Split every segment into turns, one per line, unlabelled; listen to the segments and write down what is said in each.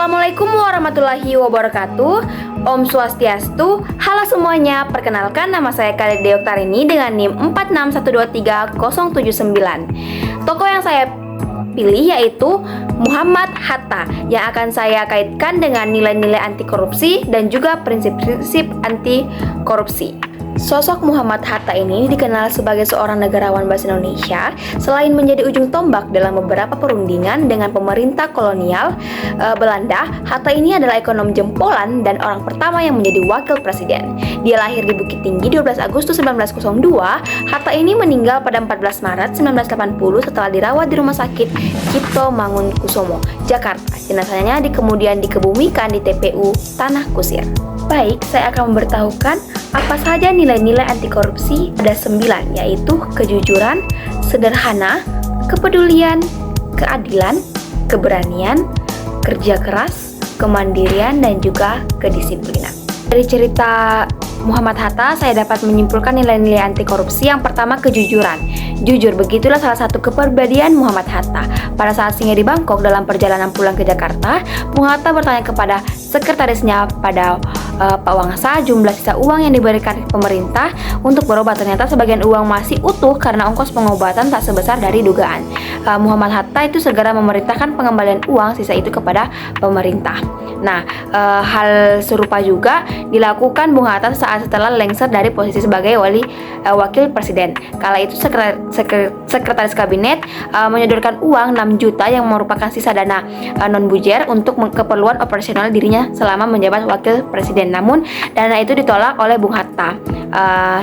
Assalamualaikum warahmatullahi wabarakatuh. Om Swastiastu. Halo semuanya, perkenalkan nama saya Khalid Deoktarini dengan NIM 46123079. Tokoh yang saya pilih yaitu Muhammad Hatta yang akan saya kaitkan dengan nilai-nilai anti korupsi dan juga prinsip-prinsip anti korupsi. Sosok Muhammad Hatta ini dikenal sebagai seorang negarawan bahasa Indonesia. Selain menjadi ujung tombak dalam beberapa perundingan dengan pemerintah kolonial Belanda, Hatta ini adalah ekonom jempolan dan orang pertama yang menjadi wakil presiden. Dia lahir di Bukit Tinggi 12 Agustus 1902. Hatta ini meninggal pada 14 Maret 1980 setelah dirawat di Rumah Sakit Cipto Mangunkusumo, Jakarta. Jenazahnya kemudian dikebumikan di TPU Tanah Kusir. Baik, saya akan memberitahukan apa saja nilai-nilai anti korupsi. Ada 9, yaitu kejujuran, sederhana, kepedulian, keadilan, keberanian, kerja keras, kemandirian, dan juga kedisiplinan. Dari cerita Muhammad Hatta, saya dapat menyimpulkan nilai-nilai anti korupsi. Yang pertama, kejujuran. Jujur, begitulah salah satu kepribadian Muhammad Hatta. Pada saat singgah di Bangkok dalam perjalanan pulang ke Jakarta, Bung Hatta bertanya kepada sekretarisnya pada Pak Wangsa jumlah sisa uang yang diberikan pemerintah untuk berobat. Ternyata sebagian uang masih utuh karena ongkos pengobatan tak sebesar dari dugaan. Muhammad Hatta itu segera memerintahkan pengembalian uang sisa itu kepada pemerintah. Nah, hal serupa juga dilakukan Bung Hatta saat setelah lengser dari posisi sebagai wakil presiden. Kala itu sekretaris kabinet menyodorkan uang 6 juta yang merupakan sisa dana non-bujer untuk keperluan operasional dirinya selama menjabat wakil presiden. Namun dana itu ditolak oleh Bung Hatta.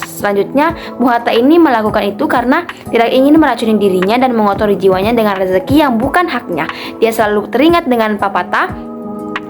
Selanjutnya Bung Hatta ini melakukan itu karena tidak ingin meracuni dirinya dan mengotori jiwanya dengan rezeki yang bukan haknya. Dia selalu teringat dengan pepatah,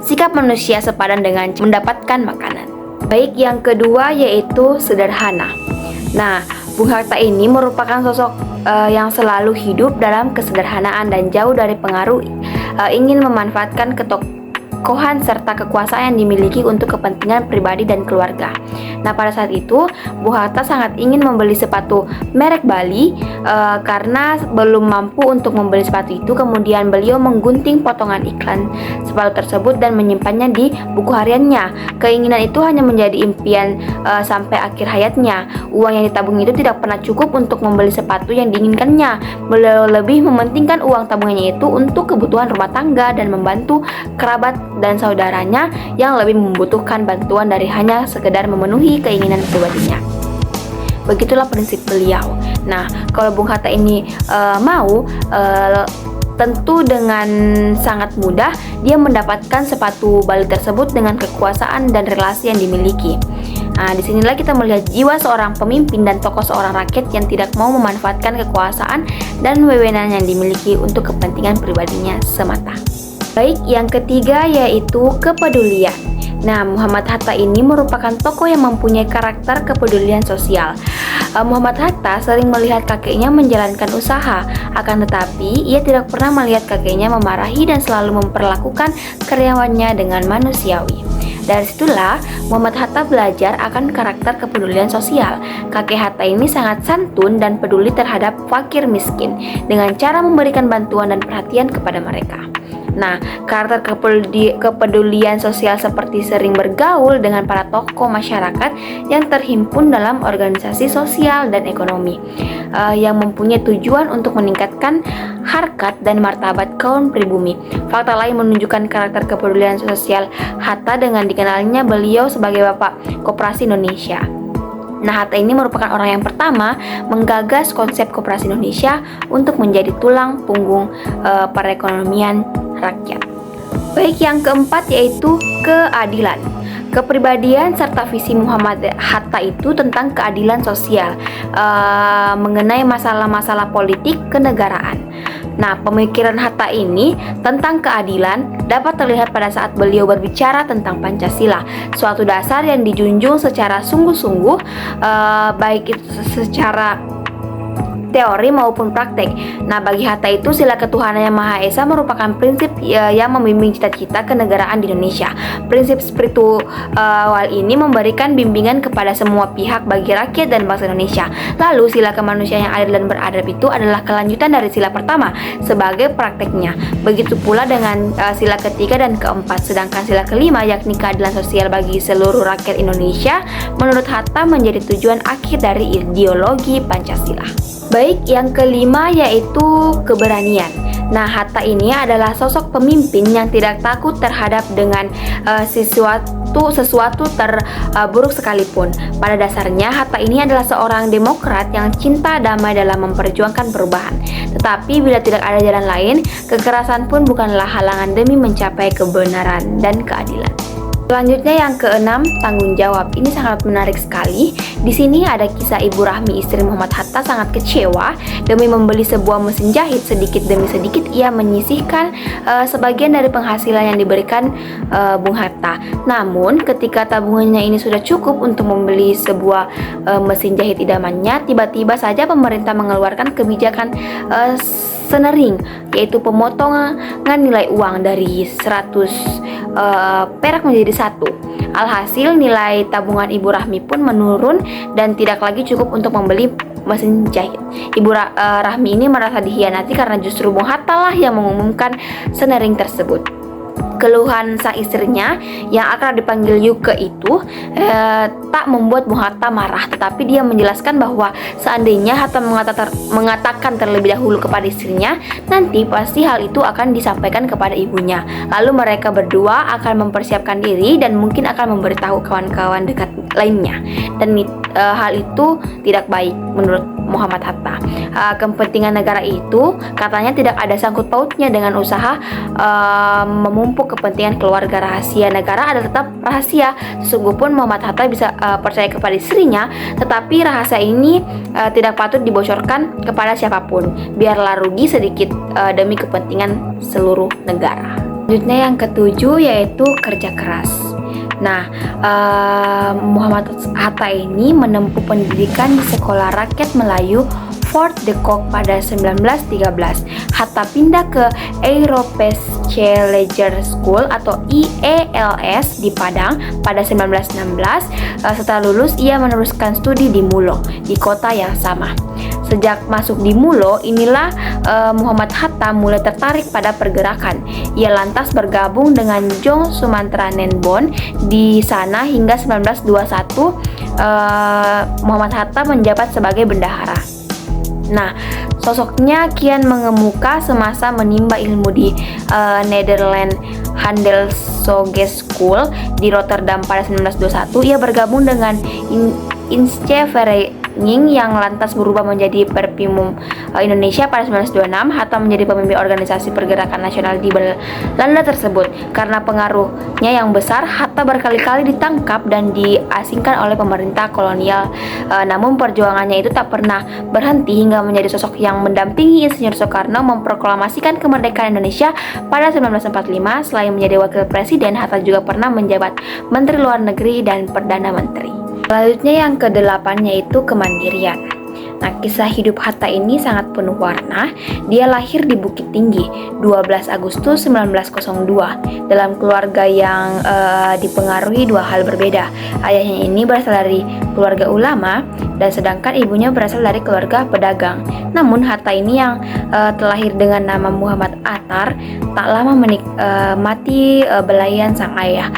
sikap manusia sepadan dengan mendapatkan makanan. Baik, yang kedua yaitu sederhana. Nah, Bung Hatta ini merupakan sosok yang selalu hidup dalam kesederhanaan dan jauh dari pengaruh ingin memanfaatkan ketokohan serta kekuasaan yang dimiliki untuk kepentingan pribadi dan keluarga. Nah, pada saat itu Bung Hatta sangat ingin membeli sepatu merek Bali karena belum mampu untuk membeli sepatu itu. Kemudian beliau menggunting potongan iklan sepatu tersebut dan menyimpannya di buku hariannya. Keinginan itu hanya menjadi impian sampai akhir hayatnya. Uang yang ditabung itu tidak pernah cukup untuk membeli sepatu yang diinginkannya. Beliau lebih mementingkan uang tabungannya itu untuk kebutuhan rumah tangga dan membantu kerabat dan saudaranya yang lebih membutuhkan bantuan dari hanya sekedar memenuhi keinginan pribadinya. Begitulah prinsip beliau. Nah, kalau Bung Hatta ini tentu dengan sangat mudah dia mendapatkan sepatu Bali tersebut dengan kekuasaan dan relasi yang dimiliki. Nah, disinilah kita melihat jiwa seorang pemimpin dan tokoh seorang rakyat yang tidak mau memanfaatkan kekuasaan dan wewenang yang dimiliki untuk kepentingan pribadinya semata. Baik, yang ketiga yaitu kepedulian. Nah, Muhammad Hatta ini merupakan tokoh yang mempunyai karakter kepedulian sosial. Muhammad Hatta sering melihat kakeknya menjalankan usaha, akan tetapi ia tidak pernah melihat kakeknya memarahi dan selalu memperlakukan karyawannya dengan manusiawi. Dari situlah Muhammad Hatta belajar akan karakter kepedulian sosial. Kakek Hatta ini sangat santun dan peduli terhadap fakir miskin dengan cara memberikan bantuan dan perhatian kepada mereka. Nah, karakter kepedulian sosial seperti sering bergaul dengan para tokoh masyarakat yang terhimpun dalam organisasi sosial dan ekonomi yang mempunyai tujuan untuk meningkatkan harkat dan martabat kaum pribumi. Fakta lain menunjukkan karakter kepedulian sosial Hatta dengan dikenalnya beliau sebagai Bapak Koperasi Indonesia. Nah, Hatta ini merupakan orang yang pertama menggagas konsep koperasi Indonesia untuk menjadi tulang punggung perekonomian rakyat. Baik, yang keempat yaitu keadilan. Kepribadian serta visi Muhammad Hatta itu tentang keadilan sosial mengenai masalah-masalah politik kenegaraan. Nah, pemikiran Hatta ini tentang keadilan dapat terlihat pada saat beliau berbicara tentang Pancasila, suatu dasar yang dijunjung secara sungguh-sungguh, baik itu secara teori maupun praktek. Nah, bagi Hatta itu sila ketuhanan yang Maha Esa merupakan prinsip yang membimbing cita-cita kenegaraan di Indonesia. Prinsip spiritual ini memberikan bimbingan kepada semua pihak bagi rakyat dan bangsa Indonesia. Lalu sila kemanusiaan yang adil dan beradab itu adalah kelanjutan dari sila pertama sebagai prakteknya. Begitu pula dengan sila ketiga dan keempat. Sedangkan sila kelima yakni keadilan sosial bagi seluruh rakyat Indonesia menurut Hatta menjadi tujuan akhir dari ideologi Pancasila. Baik, yang kelima yaitu keberanian. Nah, Hatta ini adalah sosok pemimpin yang tidak takut terhadap dengan sesuatu terburuk sekalipun. Pada dasarnya, Hatta ini adalah seorang demokrat yang cinta damai dalam memperjuangkan perubahan. Tetapi bila tidak ada jalan lain, kekerasan pun bukanlah halangan demi mencapai kebenaran dan keadilan. Selanjutnya yang keenam, tanggung jawab. Ini sangat menarik sekali. Di sini ada kisah Ibu Rahmi, istri Muhammad Hatta, sangat kecewa demi membeli sebuah mesin jahit. Sedikit demi sedikit ia menyisihkan sebagian dari penghasilan yang diberikan Bung Hatta. Namun ketika tabungannya ini sudah cukup untuk membeli sebuah mesin jahit idamannya, tiba-tiba saja pemerintah mengeluarkan kebijakan senering, yaitu pemotongan nilai uang dari 100 perak menjadi 1. Alhasil nilai tabungan Ibu Rahmi pun menurun dan tidak lagi cukup untuk membeli mesin jahit. Ibu Rahmi ini merasa dikhianati karena justru Bung Hatta lah yang mengumumkan senering tersebut. Keluhan sang istrinya yang akrab dipanggil Yuke itu tak membuat Bung Hatta marah, tetapi dia menjelaskan bahwa seandainya Hatta mengatakan terlebih dahulu kepada istrinya, nanti pasti hal itu akan disampaikan kepada ibunya. Lalu mereka berdua akan mempersiapkan diri dan mungkin akan memberitahu kawan-kawan dekat lainnya. Dan hal itu tidak baik menurut Muhammad Hatta. Kepentingan negara itu katanya tidak ada sangkut pautnya dengan usaha memumpuk kepentingan keluarga. Rahasia negara adalah tetap rahasia. Sesungguh pun Muhammad Hatta bisa percaya kepada istrinya, tetapi rahasia ini tidak patut dibocorkan kepada siapapun. Biarlah rugi sedikit demi kepentingan seluruh negara. Selanjutnya yang ketujuh yaitu kerja keras. Nah, Muhammad Hatta ini menempuh pendidikan di Sekolah Rakyat Melayu Fort de Kock pada 1913. Hatta pindah ke Europese Leisure School atau IELS di Padang pada 1916. Setelah lulus, ia meneruskan studi di Mulo, di kota yang sama. Sejak masuk di Mulo, inilah Muhammad Hatta mulai tertarik pada pergerakan. Ia lantas bergabung dengan Jong Sumantranenbon di sana hingga 1921 Muhammad Hatta menjabat sebagai bendahara. Nah, sosoknya kian mengemuka semasa menimba ilmu di Netherlands Handelshogeschool di Rotterdam pada 1921. Ia bergabung dengan Instje Vereniging yang lantas berubah menjadi Perpimum Indonesia pada 1926. Hatta menjadi pemimpin organisasi pergerakan nasional di Belanda tersebut. Karena pengaruhnya yang besar, Hatta berkali-kali ditangkap dan diasingkan oleh pemerintah kolonial. Namun perjuangannya itu tak pernah berhenti hingga menjadi sosok yang mendampingi Insinyur Soekarno memproklamasikan kemerdekaan Indonesia pada 1945. Selain menjadi wakil presiden, Hatta juga pernah menjabat Menteri Luar Negeri dan Perdana Menteri. Selanjutnya yang ke-8 yaitu kemandirian. Nah, kisah hidup Hatta ini sangat penuh warna. Dia lahir di Bukit Tinggi 12 Agustus 1902 dalam keluarga yang dipengaruhi dua hal berbeda. Ayahnya ini berasal dari keluarga ulama dan sedangkan ibunya berasal dari keluarga pedagang. Namun Hatta ini yang terlahir dengan nama Muhammad Attar tak lama mati belayan sang ayah.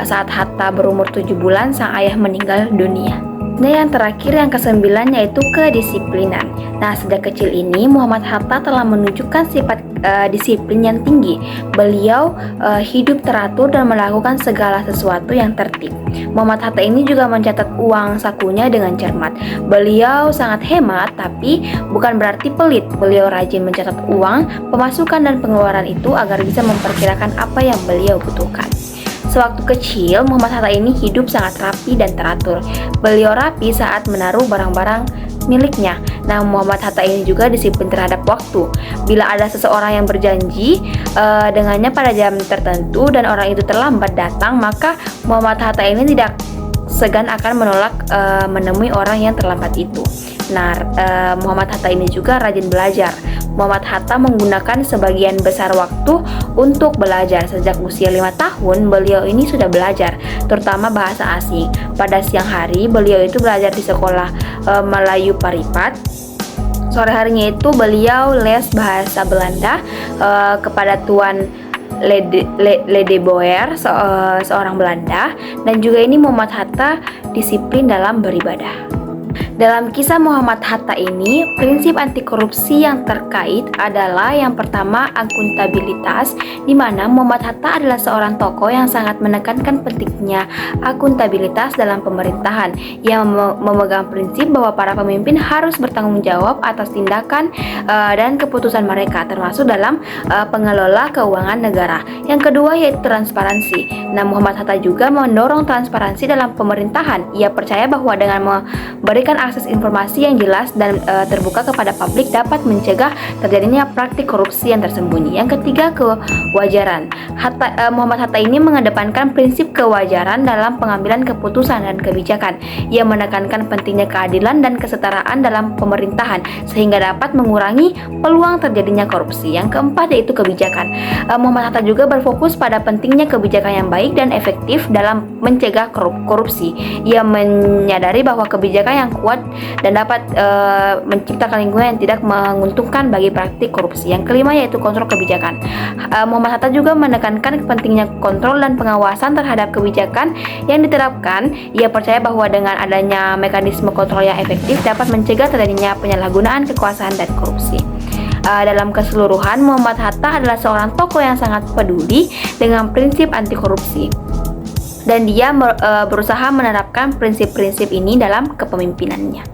Saat Hatta berumur 7 bulan, sang ayah meninggal dunia. Nah, yang terakhir yang ke-9 yaitu kedisiplinan. Nah, sejak kecil ini Muhammad Hatta telah menunjukkan sifat disiplin yang tinggi. Beliau hidup teratur dan melakukan segala sesuatu yang tertib. Muhammad Hatta ini juga mencatat uang sakunya dengan cermat. Beliau sangat hemat, tapi bukan berarti pelit. Beliau rajin mencatat uang, pemasukan dan pengeluaran itu agar bisa memperkirakan apa yang beliau butuhkan. Sewaktu kecil, Muhammad Hatta ini hidup sangat rapi dan teratur. Beliau rapi saat menaruh barang-barang miliknya. Nah, Muhammad Hatta ini juga disiplin terhadap waktu. Bila ada seseorang yang berjanji dengannya pada jam tertentu dan orang itu terlambat datang, maka Muhammad Hatta ini tidak segan akan menolak menemui orang yang terlambat itu. Nah, Muhammad Hatta ini juga rajin belajar. Muhammad Hatta menggunakan sebagian besar waktu untuk belajar. Sejak usia 5 tahun, beliau ini sudah belajar, terutama bahasa asing. Pada siang hari, beliau itu belajar di sekolah Melayu Paripat. Sore harinya itu beliau les bahasa Belanda kepada Tuan Ledeboer, seorang Belanda. Dan juga ini Muhammad Hatta disiplin dalam beribadah. Dalam kisah Muhammad Hatta ini, prinsip anti korupsi yang terkait adalah yang pertama akuntabilitas, di mana Muhammad Hatta adalah seorang tokoh yang sangat menekankan pentingnya akuntabilitas dalam pemerintahan, yang memegang prinsip bahwa para pemimpin harus bertanggung jawab atas tindakan dan keputusan mereka, termasuk dalam pengelola keuangan negara. Yang kedua yaitu transparansi. Nah, Muhammad Hatta juga mendorong transparansi dalam pemerintahan. Ia percaya bahwa dengan memberikan akses informasi yang jelas dan terbuka kepada publik dapat mencegah terjadinya praktik korupsi yang tersembunyi. Yang ketiga, kewajaran. Muhammad Hatta ini mengedepankan prinsip kewajaran dalam pengambilan keputusan dan kebijakan. Ia menekankan pentingnya keadilan dan kesetaraan dalam pemerintahan sehingga dapat mengurangi peluang terjadinya korupsi. Yang keempat yaitu kebijakan. Muhammad Hatta juga berfokus pada pentingnya kebijakan yang baik dan efektif dalam mencegah korupsi. Ia menyadari bahwa kebijakan yang kuat dan dapat menciptakan lingkungan yang tidak menguntungkan bagi praktik korupsi. Yang kelima yaitu kontrol kebijakan. Muhammad Hatta juga menekankan pentingnya kontrol dan pengawasan terhadap kebijakan yang diterapkan. Ia percaya bahwa dengan adanya mekanisme kontrol yang efektif dapat mencegah terjadinya penyalahgunaan kekuasaan dan korupsi. Dalam keseluruhan, Muhammad Hatta adalah seorang tokoh yang sangat peduli dengan prinsip anti korupsi. Dan dia berusaha menerapkan prinsip-prinsip ini dalam kepemimpinannya.